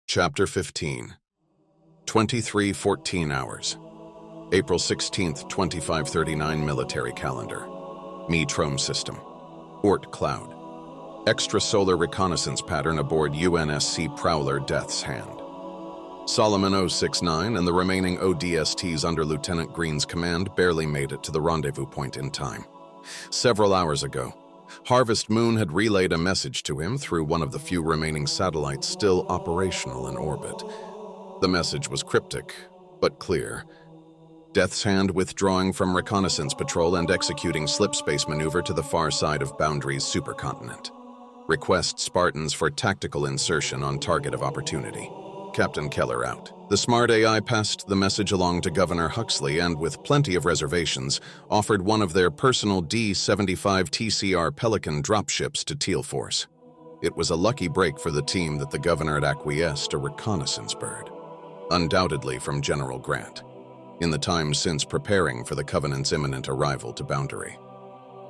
Chapter 15 23:14 hours. April 16th, 2539 Military Calendar. Me-Trome System. Oort Cloud. Extrasolar reconnaissance pattern aboard UNSC Prowler Death's Hand. Solomon 069 and the remaining ODSTs under Lieutenant Green's command barely made it to the rendezvous point in time. Several hours ago, Harvest Moon had relayed a message to him through one of the few remaining satellites still operational in orbit. The message was cryptic, but clear. Death's Hand withdrawing from reconnaissance patrol and executing slip-space maneuver to the far side of Boundary's supercontinent. Request Spartans for tactical insertion on target of opportunity. Captain Keller out. The smart AI passed the message along to Governor Huxley and, with plenty of reservations, offered one of their personal D-75 TCR Pelican dropships to Teal Force. It was a lucky break for the team that the governor had acquiesced a reconnaissance bird. Undoubtedly from General Grant, in the time since preparing for the Covenant's imminent arrival to Boundary.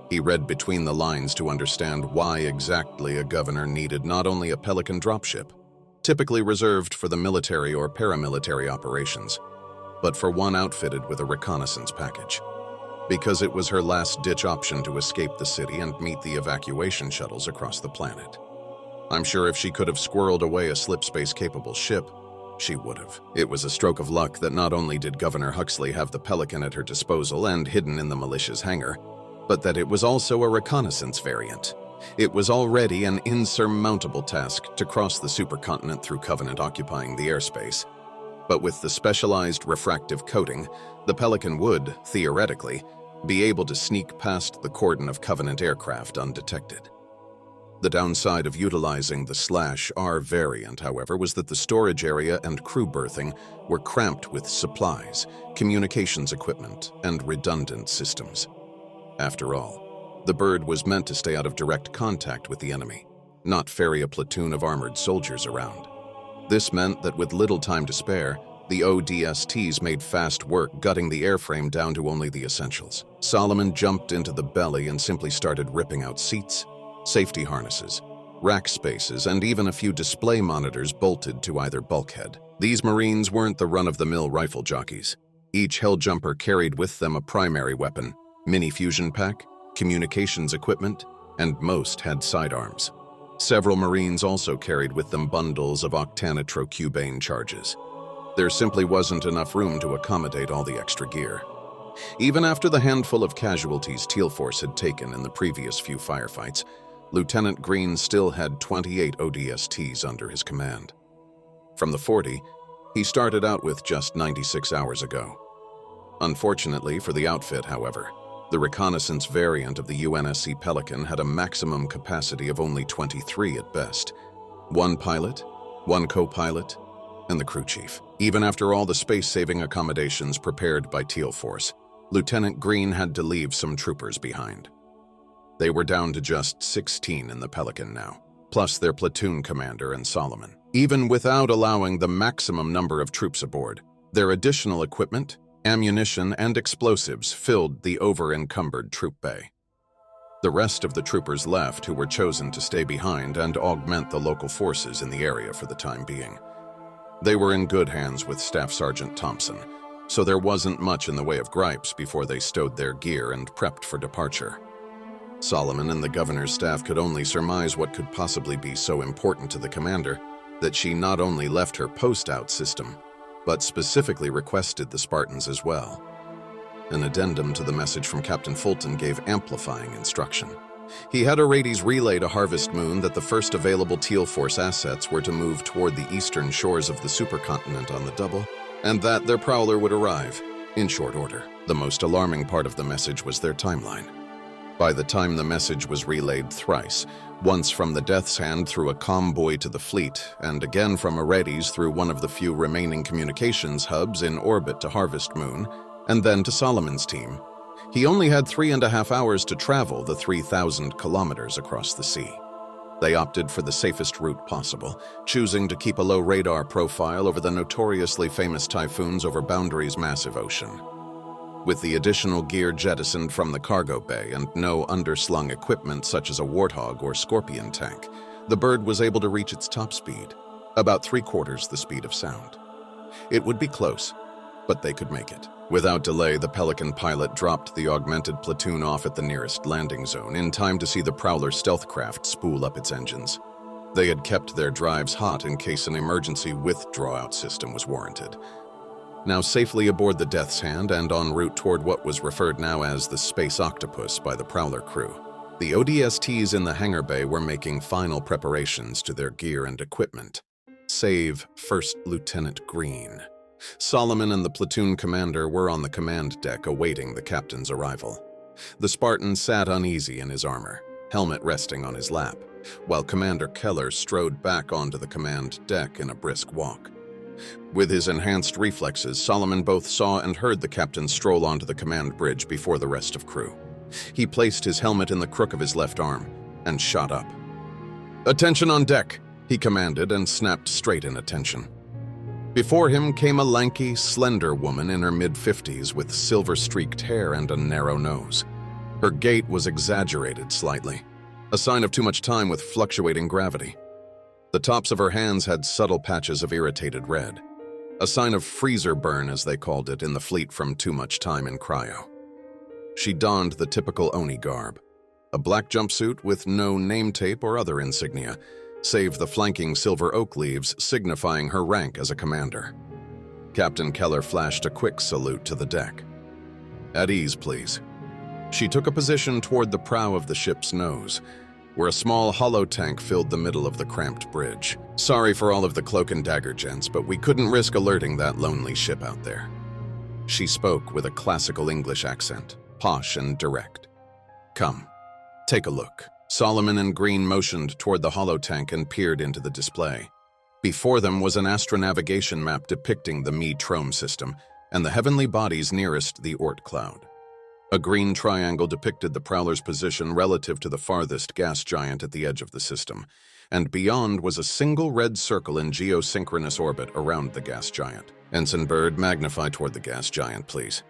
He read between the lines to understand why exactly a governor needed not only a Pelican dropship, typically reserved for the military or paramilitary operations, but for one outfitted with a reconnaissance package, because it was her last-ditch option to escape the city and meet the evacuation shuttles across the planet. I'm sure if she could have squirreled away a slip-space-capable ship, she would have. It was a stroke of luck that not only did Governor Huxley have the Pelican at her disposal and hidden in the militia's hangar, but that it was also a reconnaissance variant. It was already an insurmountable task to cross the supercontinent through Covenant occupying the airspace. But with the specialized refractive coating, the Pelican would, theoretically, be able to sneak past the cordon of Covenant aircraft undetected. The downside of utilizing the /R variant, however, was that the storage area and crew berthing were cramped with supplies, communications equipment, and redundant systems. After all, the bird was meant to stay out of direct contact with the enemy, not ferry a platoon of armored soldiers around. This meant that with little time to spare, the ODSTs made fast work gutting the airframe down to only the essentials. Solomon jumped into the belly and simply started ripping out seats, safety harnesses, rack spaces, and even a few display monitors bolted to either bulkhead. These Marines weren't the run-of-the-mill rifle jockeys. Each Helljumper carried with them a primary weapon, mini-fusion pack, communications equipment, and most had sidearms. Several Marines also carried with them bundles of octanitrocubane charges. There simply wasn't enough room to accommodate all the extra gear. Even after the handful of casualties Teal Force had taken in the previous few firefights, Lieutenant Green still had 28 ODSTs under his command. From the 40, he started out with just 96 hours ago. Unfortunately for the outfit, however, the reconnaissance variant of the UNSC Pelican had a maximum capacity of only 23 at best. One pilot, one co-pilot, and the crew chief. Even after all the space-saving accommodations prepared by Teal Force, Lieutenant Green had to leave some troopers behind. They were down to just 16 in the Pelican now, plus their platoon commander and Solomon. Even without allowing the maximum number of troops aboard, their additional equipment, ammunition, and explosives filled the over-encumbered troop bay. The rest of the troopers left who were chosen to stay behind and augment the local forces in the area for the time being. They were in good hands with Staff Sergeant Thompson, so there wasn't much in the way of gripes before they stowed their gear and prepped for departure. Solomon and the governor's staff could only surmise what could possibly be so important to the commander that she not only left her post-out system, but specifically requested the Spartans as well. An addendum to the message from Captain Fulton gave amplifying instruction. He had Arades relay to Harvest Moon that the first available Teal Force assets were to move toward the eastern shores of the supercontinent on the double, and that their Prowler would arrive in short order. The most alarming part of the message was their timeline. By the time the message was relayed thrice, once from the Death's Hand through a comm to the fleet, and again from Arades through one of the few remaining communications hubs in orbit to Harvest Moon, and then to Solomon's team, he only had 3.5 hours to travel the 3,000 kilometers across the sea. They opted for the safest route possible, choosing to keep a low radar profile over the notoriously famous typhoons over Boundary's massive ocean. With the additional gear jettisoned from the cargo bay and no underslung equipment such as a Warthog or Scorpion tank, the bird was able to reach its top speed, about 3/4 the speed of sound. It would be close, but they could make it. Without delay, the Pelican pilot dropped the augmented platoon off at the nearest landing zone in time to see the Prowler stealth craft spool up its engines. They had kept their drives hot in case an emergency withdraw-out system was warranted. Now safely aboard the Death's Hand and en route toward what was referred now as the Space Octopus by the Prowler crew, the ODSTs in the hangar bay were making final preparations to their gear and equipment, save First Lieutenant Green. Solomon and the platoon commander were on the command deck awaiting the captain's arrival. The Spartan sat uneasy in his armor, helmet resting on his lap, while Commander Keller strode back onto the command deck in a brisk walk. With his enhanced reflexes, Solomon both saw and heard the captain stroll onto the command bridge before the rest of crew. He placed his helmet in the crook of his left arm and shot up. "Attention on deck," he commanded and snapped straight in attention. Before him came a lanky, slender woman in her mid-50s with silver-streaked hair and a narrow nose. Her gait was exaggerated slightly, a sign of too much time with fluctuating gravity. The tops of her hands had subtle patches of irritated red, a sign of freezer burn, as they called it in the fleet from too much time in cryo. She donned the typical Oni garb, a black jumpsuit with no name tape or other insignia, save the flanking silver oak leaves signifying her rank as a commander. Captain Keller flashed a quick salute to the deck. "At ease, please." She took a position toward the prow of the ship's nose, where a small hollow tank filled the middle of the cramped bridge. "Sorry for all of the cloak and dagger, gents, but we couldn't risk alerting that lonely ship out there." She spoke with a classical English accent, posh and direct. "Come, take a look." Solomon and Green motioned toward the hollow tank and peered into the display. Before them was an astronavigation map depicting the Me-Trome system and the heavenly bodies nearest the Oort cloud. A green triangle depicted the Prowler's position relative to the farthest gas giant at the edge of the system, and beyond was a single red circle in geosynchronous orbit around the gas giant. "Ensign Bird, magnify toward the gas giant, please."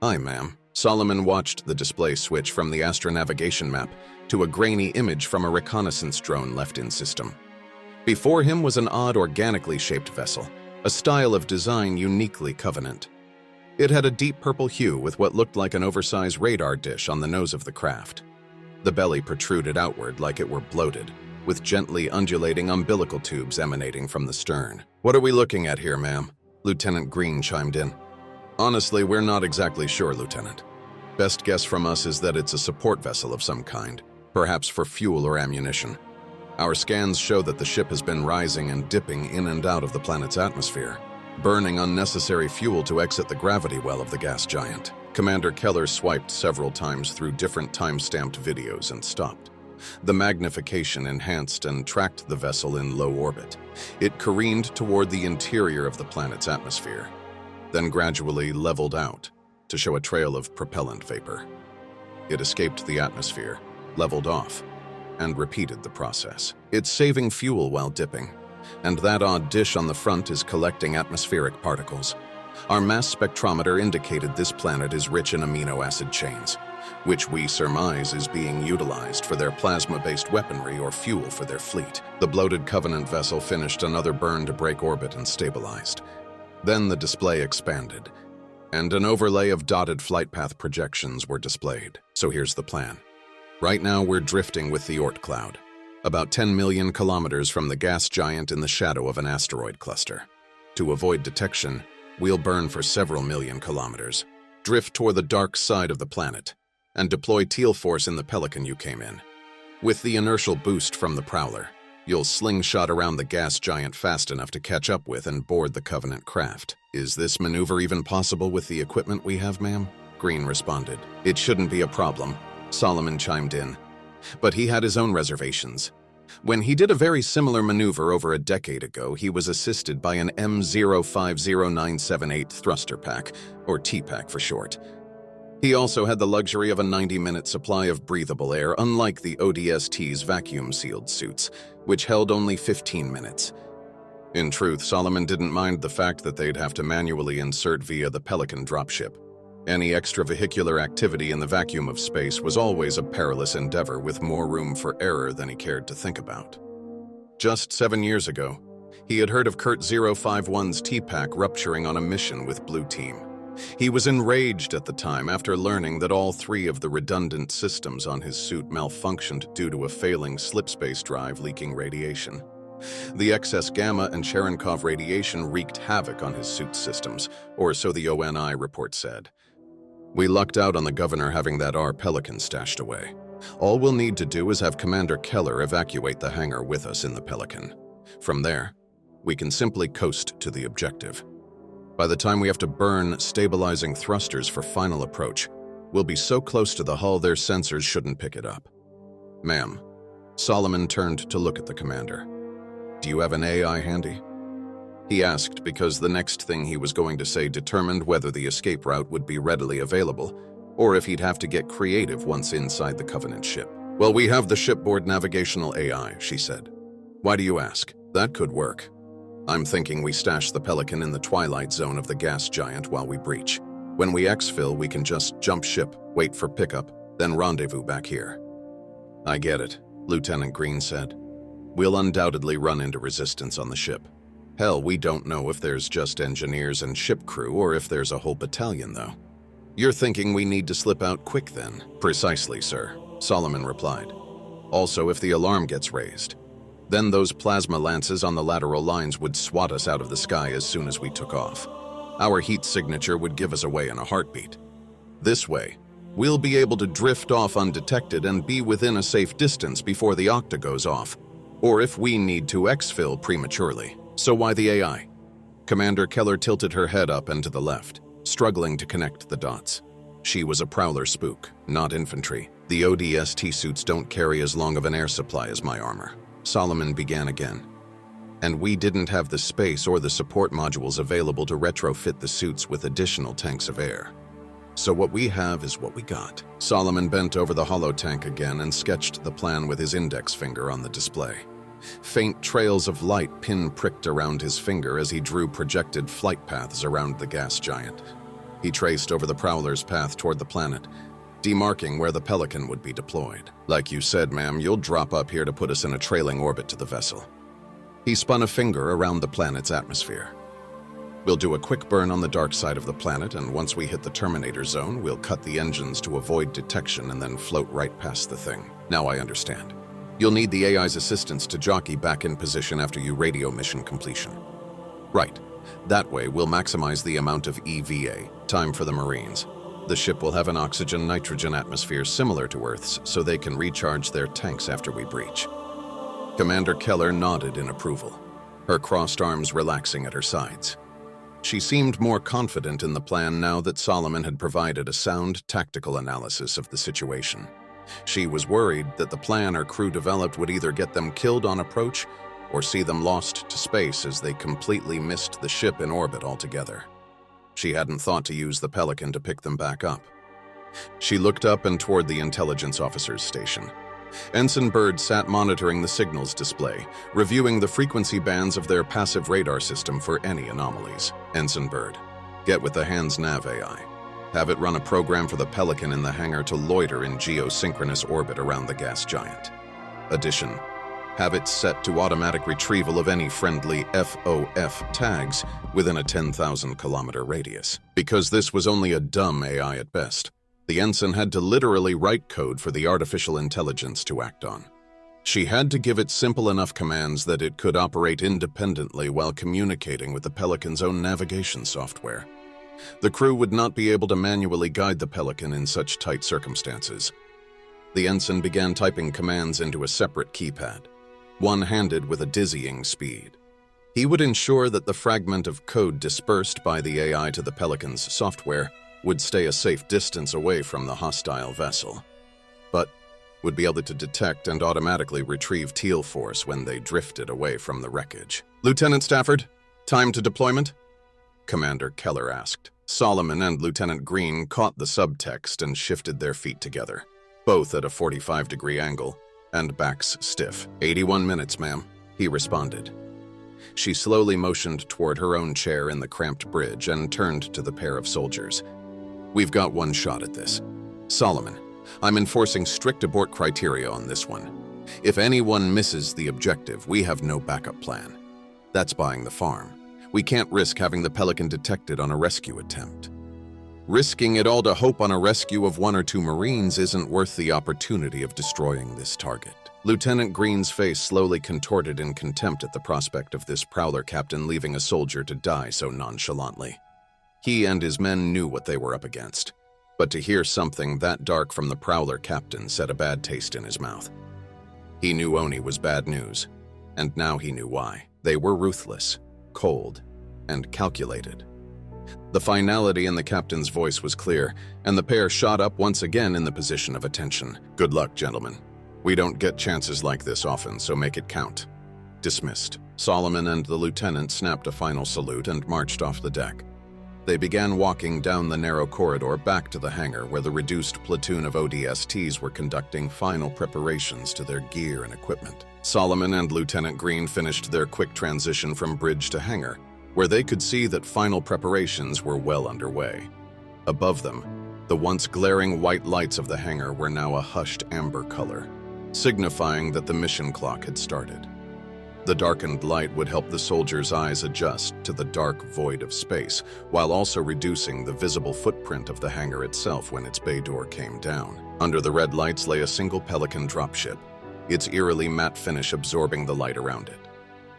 "Aye, ma'am." Solomon watched the display switch from the astronavigation map to a grainy image from a reconnaissance drone left in system. Before him was an odd organically shaped vessel, a style of design uniquely Covenant. It had a deep purple hue with what looked like an oversized radar dish on the nose of the craft. The belly protruded outward like it were bloated, with gently undulating umbilical tubes emanating from the stern. "What are we looking at here, ma'am?" Lieutenant Green chimed in. "Honestly, we're not exactly sure, Lieutenant. Best guess from us is that it's a support vessel of some kind, perhaps for fuel or ammunition. Our scans show that the ship has been rising and dipping in and out of the planet's atmosphere, burning unnecessary fuel to exit the gravity well of the gas giant." Commander Keller swiped several times through different time-stamped videos and stopped. The magnification enhanced and tracked the vessel in low orbit. It careened toward the interior of the planet's atmosphere, then gradually leveled out to show a trail of propellant vapor. It escaped the atmosphere, leveled off, and repeated the process. It's saving fuel while dipping, and that odd dish on the front is collecting atmospheric particles. Our mass spectrometer indicated this planet is rich in amino acid chains, which we surmise is being utilized for their plasma-based weaponry or fuel for their fleet. The bloated Covenant vessel finished another burn to break orbit and stabilized. Then the display expanded, and an overlay of dotted flight path projections were displayed. So here's the plan. Right now we're drifting with the Oort cloud, about 10 million kilometers from the gas giant in the shadow of an asteroid cluster. To avoid detection, we'll burn for several million kilometers, drift toward the dark side of the planet, and deploy Teal Force in the Pelican you came in. With the inertial boost from the Prowler, you'll slingshot around the gas giant fast enough to catch up with and board the Covenant craft. Is this maneuver even possible with the equipment we have, ma'am? Green responded. It shouldn't be a problem, Solomon chimed in. But he had his own reservations. When he did a very similar maneuver over a decade ago, he was assisted by an M050978 thruster pack, or T-pack for short. He also had the luxury of a 90-minute supply of breathable air, unlike the ODST's vacuum-sealed suits, which held only 15 minutes. In truth, Solomon didn't mind the fact that they'd have to manually insert via the Pelican dropship. Any extravehicular activity in the vacuum of space was always a perilous endeavor with more room for error than he cared to think about. Just 7 years ago, He had heard of Kurt 051's T-Pack rupturing on a mission with Blue Team. He was enraged at the time after learning that all 3 of the redundant systems on his suit malfunctioned due to a failing slipspace drive leaking radiation. The excess gamma and Cherenkov radiation wreaked havoc on his suit systems, or so the ONI report said. We lucked out on the governor having that Pelican stashed away. All we'll need to do is have Commander Keller evacuate the hangar with us in the Pelican. From there, we can simply coast to the objective. By the time we have to burn stabilizing thrusters for final approach, we'll be so close to the hull their sensors shouldn't pick it up. Ma'am, Solomon turned to look at the commander. Do you have an AI handy? He asked because the next thing he was going to say determined whether the escape route would be readily available, or if he'd have to get creative once inside the Covenant ship. Well, we have the shipboard navigational AI, she said. Why do you ask? That could work. I'm thinking we stash the Pelican in the twilight zone of the gas giant while we breach. When we exfil, we can just jump ship, wait for pickup, then rendezvous back here. I get it, Lieutenant Green said. We'll undoubtedly run into resistance on the ship. Hell, we don't know if there's just engineers and ship crew or if there's a whole battalion, though. You're thinking we need to slip out quick then? Precisely, sir, Solomon replied. Also, if the alarm gets raised, then those plasma lances on the lateral lines would swat us out of the sky as soon as we took off. Our heat signature would give us away in a heartbeat. This way, we'll be able to drift off undetected and be within a safe distance before the octa goes off, or if we need to exfil prematurely. So why the AI? Commander Keller tilted her head up and to the left, struggling to connect the dots. She was a prowler spook, not infantry. The ODST suits don't carry as long of an air supply as my armor. Solomon began again. And we didn't have the space or the support modules available to retrofit the suits with additional tanks of air. So what we have is what we got. Solomon bent over the hollow tank again and sketched the plan with his index finger on the display. Faint trails of light pin-pricked around his finger as he drew projected flight paths around the gas giant. He traced over the Prowler's path toward the planet, demarking where the Pelican would be deployed. Like you said, ma'am, you'll drop up here to put us in a trailing orbit to the vessel. He spun a finger around the planet's atmosphere. We'll do a quick burn on the dark side of the planet, and once we hit the Terminator zone, we'll cut the engines to avoid detection and then float right past the thing. Now I understand. You'll need the AI's assistance to jockey back in position after you radio mission completion. Right. That way, we'll maximize the amount of EVA, time for the Marines. The ship will have an oxygen-nitrogen atmosphere similar to Earth's, so they can recharge their tanks after we breach. Commander Keller nodded in approval, her crossed arms relaxing at her sides. She seemed more confident in the plan now that Solomon had provided a sound tactical analysis of the situation. She was worried that the plan her crew developed would either get them killed on approach or see them lost to space as they completely missed the ship in orbit altogether. She hadn't thought to use the Pelican to pick them back up. She looked up and toward the intelligence officer's station. Ensign Byrd sat monitoring the signals display, reviewing the frequency bands of their passive radar system for any anomalies. Ensign Byrd, get with the Hands Nav AI. Have it run a program for the Pelican in the hangar to loiter in geosynchronous orbit around the gas giant. Addition, have it set to automatic retrieval of any friendly FOF tags within a 10,000-kilometer radius. Because this was only a dumb AI at best, the ensign had to literally write code for the artificial intelligence to act on. She had to give it simple enough commands that it could operate independently while communicating with the Pelican's own navigation software. The crew would not be able to manually guide the Pelican in such tight circumstances. The ensign began typing commands into a separate keypad, one-handed with a dizzying speed. He would ensure that the fragment of code dispersed by the AI to the Pelican's software would stay a safe distance away from the hostile vessel, but would be able to detect and automatically retrieve Teal Force when they drifted away from the wreckage. Lieutenant Stafford, time to deployment? Commander Keller asked. Solomon and Lieutenant Green caught the subtext and shifted their feet together, both at a 45-degree angle, and backs stiff. 81 minutes, ma'am, he responded. She slowly motioned toward her own chair in the cramped bridge and turned to the pair of soldiers. We've got one shot at this. Solomon, I'm enforcing strict abort criteria on this one. If anyone misses the objective, we have no backup plan. That's buying the farm. We can't risk having the Pelican detected on a rescue attempt. Risking it all to hope on a rescue of 1 or 2 Marines isn't worth the opportunity of destroying this target. Lieutenant Green's face slowly contorted in contempt at the prospect of this prowler captain leaving a soldier to die so nonchalantly. He and his men knew what they were up against, but to hear something that dark from the prowler captain set a bad taste in his mouth. He knew Oni was bad news, and now he knew why. They were ruthless, cold, and calculated. The finality in the captain's voice was clear, and the pair shot up once again in the position of attention. Good luck, gentlemen. We don't get chances like this often, so make it count. Dismissed. Solomon and the lieutenant snapped a final salute and marched off the deck. They began walking down the narrow corridor back to the hangar where the reduced platoon of ODSTs were conducting final preparations to their gear and equipment. Solomon and Lieutenant Green finished their quick transition from bridge to hangar, where they could see that final preparations were well underway. Above them, the once glaring white lights of the hangar were now a hushed amber color, signifying that the mission clock had started. The darkened light would help the soldiers' eyes adjust to the dark void of space, while also reducing the visible footprint of the hangar itself when its bay door came down. Under the red lights lay a single Pelican dropship, its eerily matte finish absorbing the light around it.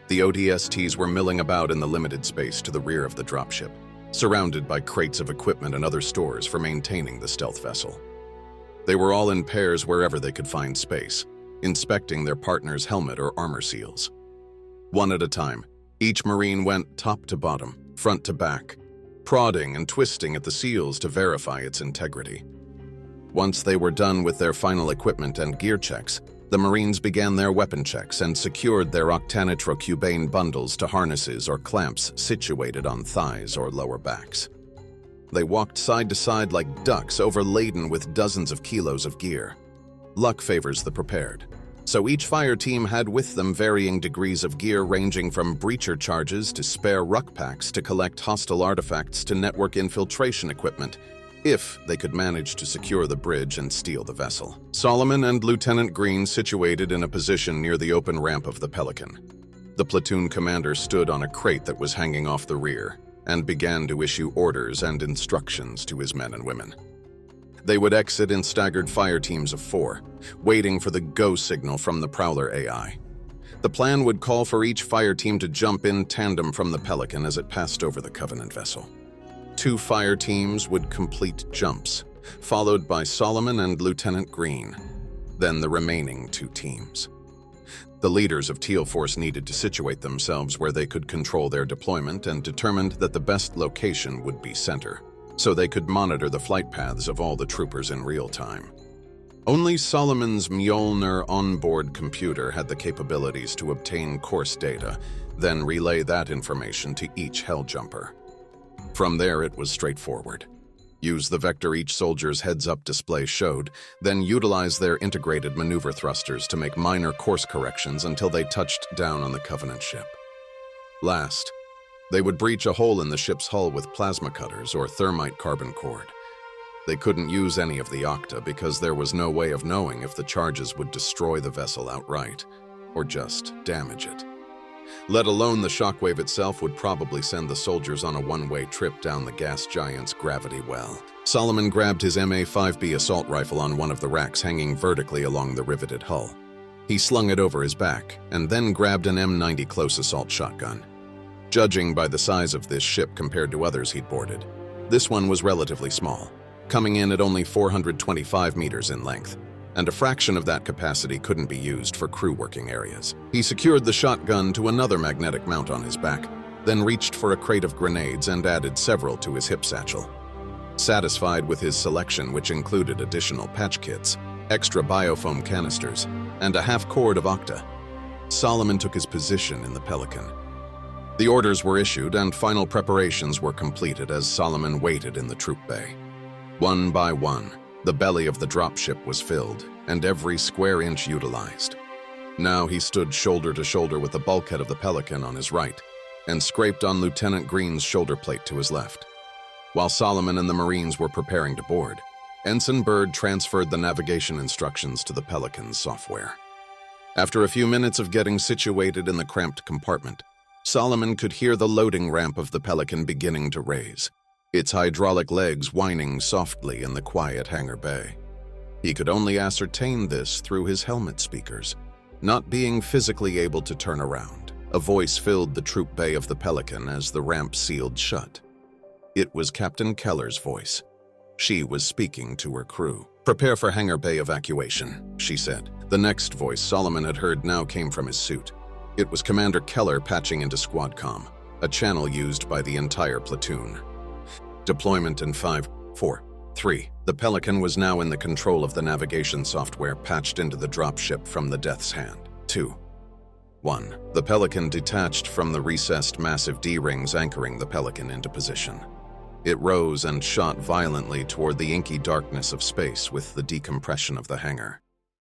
The ODSTs were milling about in the limited space to the rear of the dropship, surrounded by crates of equipment and other stores for maintaining the stealth vessel. They were all in pairs wherever they could find space, inspecting their partner's helmet or armor seals. One at a time, each Marine went top to bottom, front to back, prodding and twisting at the seals to verify its integrity. Once they were done with their final equipment and gear checks, the Marines began their weapon checks and secured their octanitrocubane bundles to harnesses or clamps situated on thighs or lower backs. They walked side to side like ducks overladen with dozens of kilos of gear. Luck favors the prepared, so each fire team had with them varying degrees of gear ranging from breacher charges to spare ruck packs to collect hostile artifacts to network infiltration equipment, if they could manage to secure the bridge and steal the vessel. Solomon and Lieutenant Green situated in a position near the open ramp of the Pelican. The platoon commander stood on a crate that was hanging off the rear and began to issue orders and instructions to his men and women. They would exit in staggered fire teams of 4, waiting for the go signal from the Prowler AI. The plan would call for each fire team to jump in tandem from the Pelican as it passed over the Covenant vessel. 2 fire teams would complete jumps, followed by Solomon and Lieutenant Green, then the remaining 2 teams. The leaders of Teal Force needed to situate themselves where they could control their deployment and determined that the best location would be center, so they could monitor the flight paths of all the troopers in real time. Only Solomon's Mjolnir onboard computer had the capabilities to obtain course data, then relay that information to each Helljumper. From there, it was straightforward. Use the vector each soldier's heads-up display showed, then utilize their integrated maneuver thrusters to make minor course corrections until they touched down on the Covenant ship. Last, they would breach a hole in the ship's hull with plasma cutters or thermite carbon cord. They couldn't use any of the Octa because there was no way of knowing if the charges would destroy the vessel outright or just damage it. Let alone the shockwave itself would probably send the soldiers on a one-way trip down the gas giant's gravity well. Solomon grabbed his MA-5B assault rifle on one of the racks hanging vertically along the riveted hull. He slung it over his back and then grabbed an M90 close assault shotgun. Judging by the size of this ship compared to others he'd boarded, this one was relatively small, coming in at only 425 meters in length, and a fraction of that capacity couldn't be used for crew working areas. He secured the shotgun to another magnetic mount on his back, then reached for a crate of grenades and added several to his hip satchel. Satisfied with his selection, which included additional patch kits, extra biofoam canisters, and a half cord of Octa, Solomon took his position in the Pelican. The orders were issued and final preparations were completed as Solomon waited in the troop bay. One by one, the belly of the dropship was filled, and every square inch utilized. Now he stood shoulder to shoulder with the bulkhead of the Pelican on his right, and scraped on Lieutenant Green's shoulder plate to his left. While Solomon and the Marines were preparing to board, Ensign Byrd transferred the navigation instructions to the Pelican's software. After a few minutes of getting situated in the cramped compartment, Solomon could hear the loading ramp of the Pelican beginning to raise, its hydraulic legs whining softly in the quiet hangar bay. He could only ascertain this through his helmet speakers, not being physically able to turn around. A voice filled the troop bay of the Pelican as the ramp sealed shut. It was Captain Keller's voice. She was speaking to her crew. "Prepare for hangar bay evacuation," she said. The next voice Solomon had heard now came from his suit. It was Commander Keller patching into Squadcom, a channel used by the entire platoon. Deployment in 5, 4, 3. The Pelican was now in the control of the navigation software patched into the dropship from the Death's Hand. 2, 1. The Pelican detached from the recessed massive D-rings anchoring the Pelican into position. It rose and shot violently toward the inky darkness of space with the decompression of the hangar.